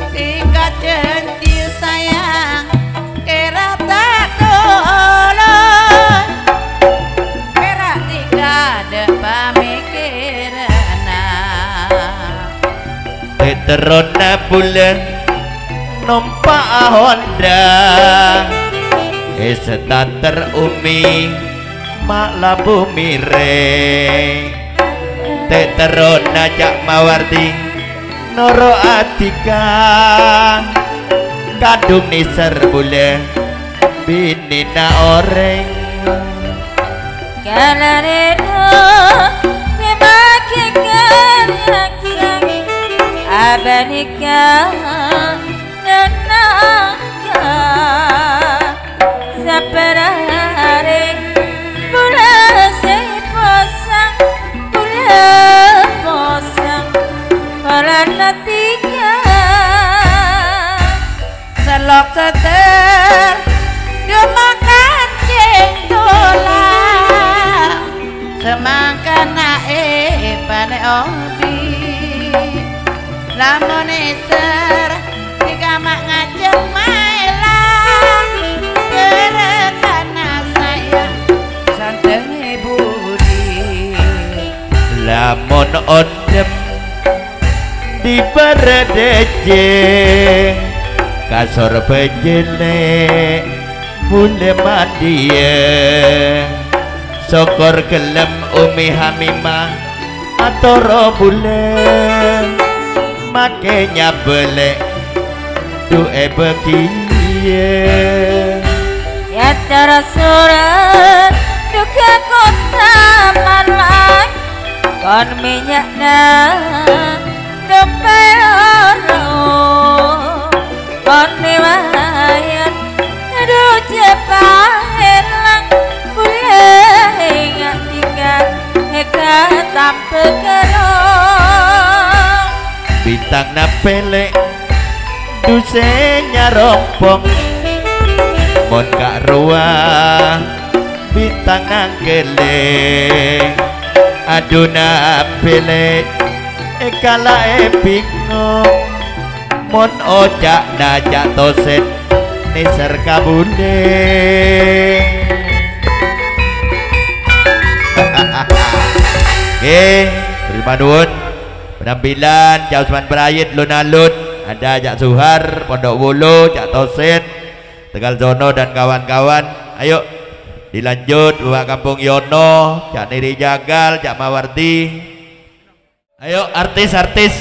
singkat jentil sayang kera tak tolong perak tiga de pamikirana Terona bulan numpak Honda Estater umi mak labu mire Terona jak mawardi noro atika kadung niser bulan binina oreng Galareno semakin kerengsang abanika nenangka seperare bulan seposang bulan tiga selok seter dimakan cengdola semangka nae pane obi lamun eser dikamak ngajeng maelang gerekana saya santeng budi lamun odem di beredeje kasor bejele bule mandiye sokor gelem umi hamimah atoro bule makanya bele duwe begiye ya tersurat duka kota manlai kon minyakna depero kon niwayan aduh cepahelang boleh ingat tinggal heka tampe kerong bintang na pelek dusenya rompong mon kak ruah bintang nanggele aduna pelek ekala bingung mon ojak najak toset niser kabune terima nuwun penampilan Cak Usman Prayit Lunalun ada Cak Suhar Pondok Wulu Cak Toset Tegal Zono dan kawan-kawan ayo dilanjut Bapak Kampung Yono Cak Niri Jagal Cak Mawardi ayo artis-artis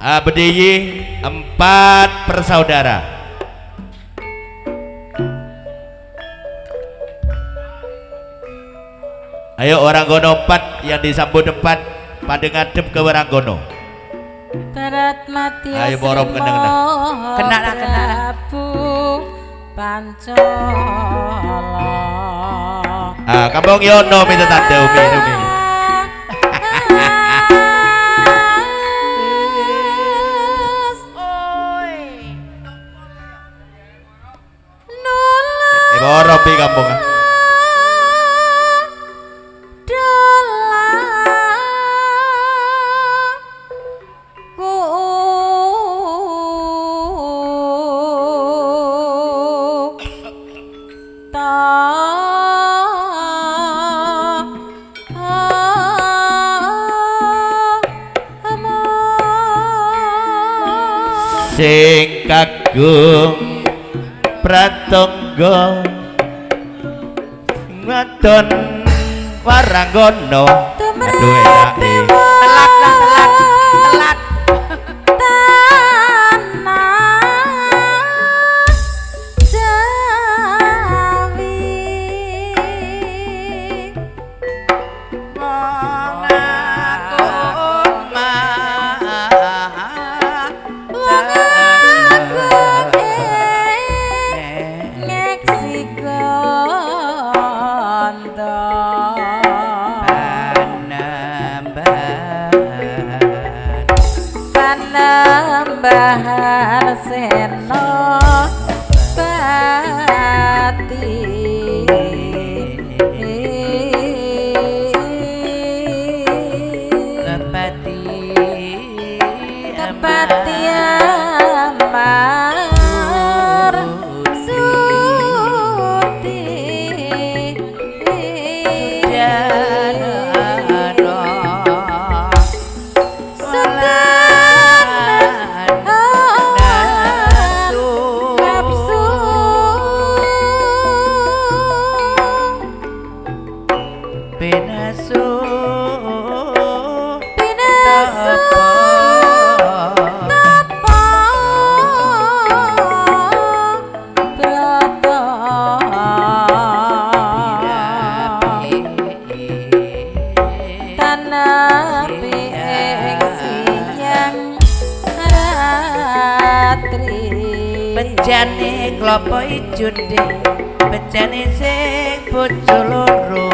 Abdiyi 4 bersaudara ayo orang Gono 4 yang disambut depan pada ngadep ke orang Gono berat mati ayo borong kena Pancala Kampung Yono minta tanda umi Borok di kampung. Sing kagung pratangga wadon waranggono aduh enake telat telat Bahan seno pati kepati amar suti bejane klopo ijo ndek bejane sing bojo loro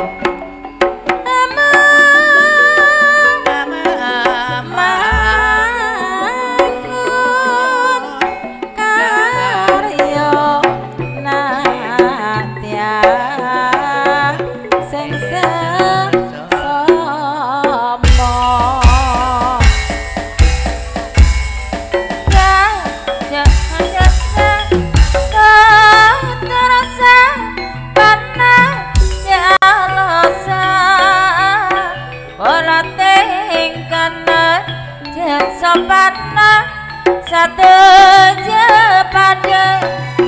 satu pada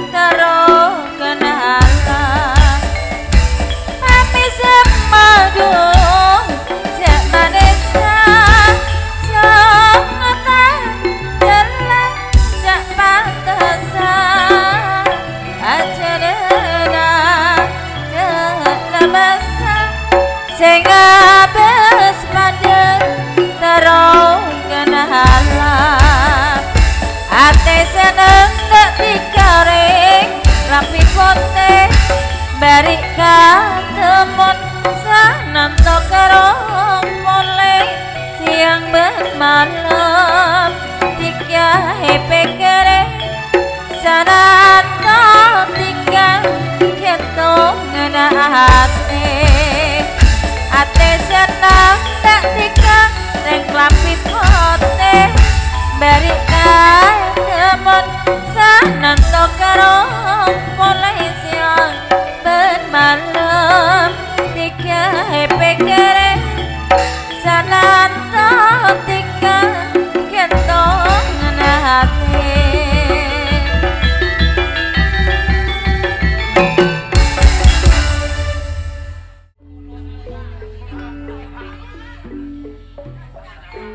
taruh kenalan tapi semadu jak manisnya songatan jelek jak pantesan aja dengar jak lemasa sehingga habis pada taruh kenalan ate seneng gak dikaring rapi kote bari katemon sananto karo mulai siang bermalam tiga hepe kere sananto tiga ketong ngena ate seneng gak dikaring rapi kote bari katemon sananto karo mulai siang bermalam tiga hepe kere sananto tiga ketong hati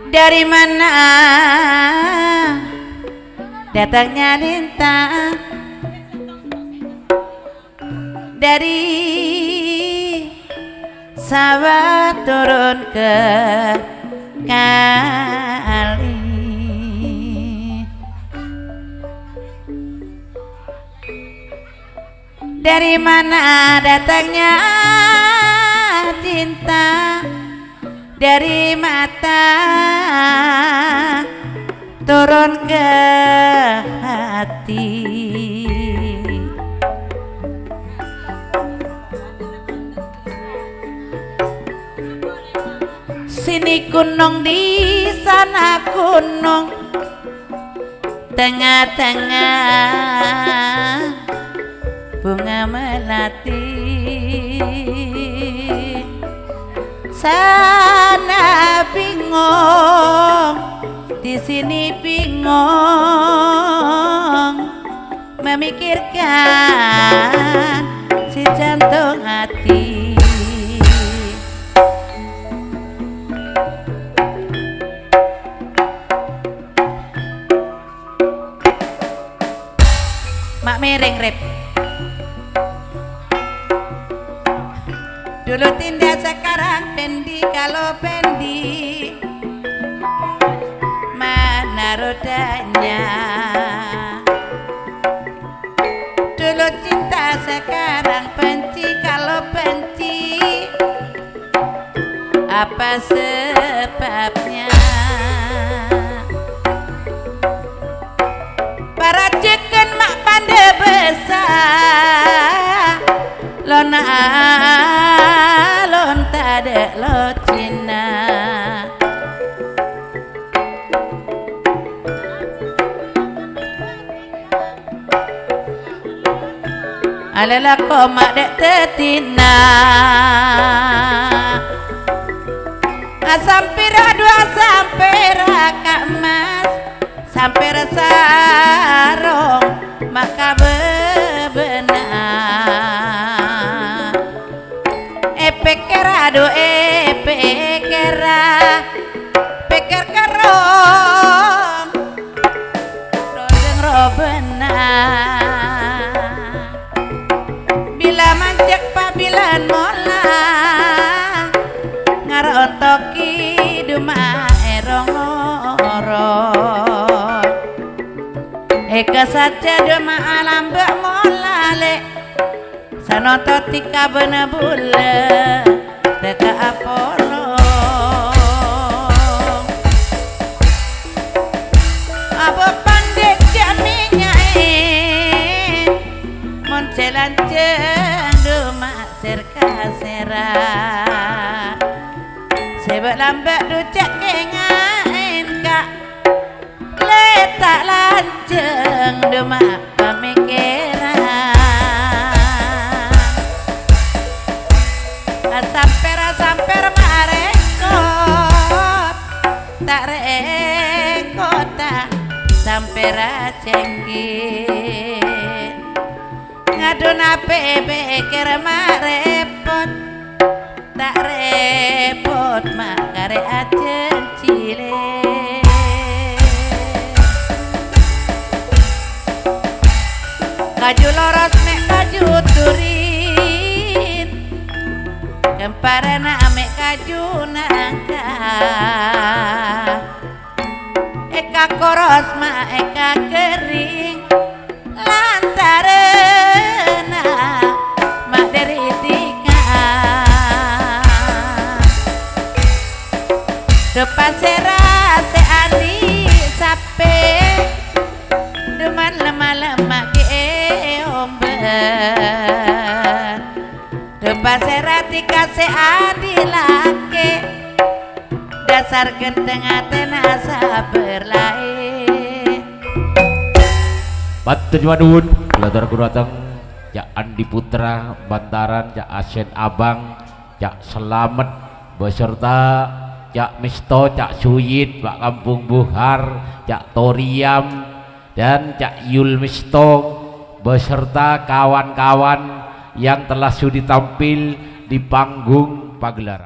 dari mana datangnya lintang dari sawah turun ke kali dari mana datangnya cinta dari mata turun ke hati sini gunung di sana gunung, tengah-tengah bunga melati. Sana bingung, di sini bingung, memikirkan si jantung hati. Mak miring rep. Dulu tindak sekarang pendi, kalau pendi mana rodanya. Dulu cinta sekarang benci, kalau benci apa sebabnya. Para jeken mak pandai besar, lona lon tade lo Cina. Alala ko mak dek tetina, sampira dua sampira kak mas, sampira sarong maka bebenah. Epekera do epekera, peker kerong rodeng robenah. Bila manjak pabilan mola ngarontoki duma erong lorong. Eka saja duma alam bak mola lek sanoto tika bena bule deka Apollo. Abo pandek jaminya moncelan cendu maksir kasera, sebab lambat ducak kengain kak letak lanceng duma pemikiran. Samper marekot, tak rekot tak samper cengkit. Ngadun ape beker marepot, tak repot makare acen cile. Kaju loros mek kaju turin, kemparan ame kaju nangka. Eka koros ma eka kering lantarena mak dari tika. Depan serase andi sape deman lemah-lemah ke omber. Depan serati kase adilake dasar genteng tenasa berlain. Banten Wadun Gelatar Kurateng Jak Andi Putra Bantaran Jak Asen Abang Jak Selamet beserta Jak Misto Jak Suyit Pak Kampung Buhar Jak Toriam dan Jak Yul Misto beserta kawan-kawan yang telah sudi tampil di panggung pagelaran.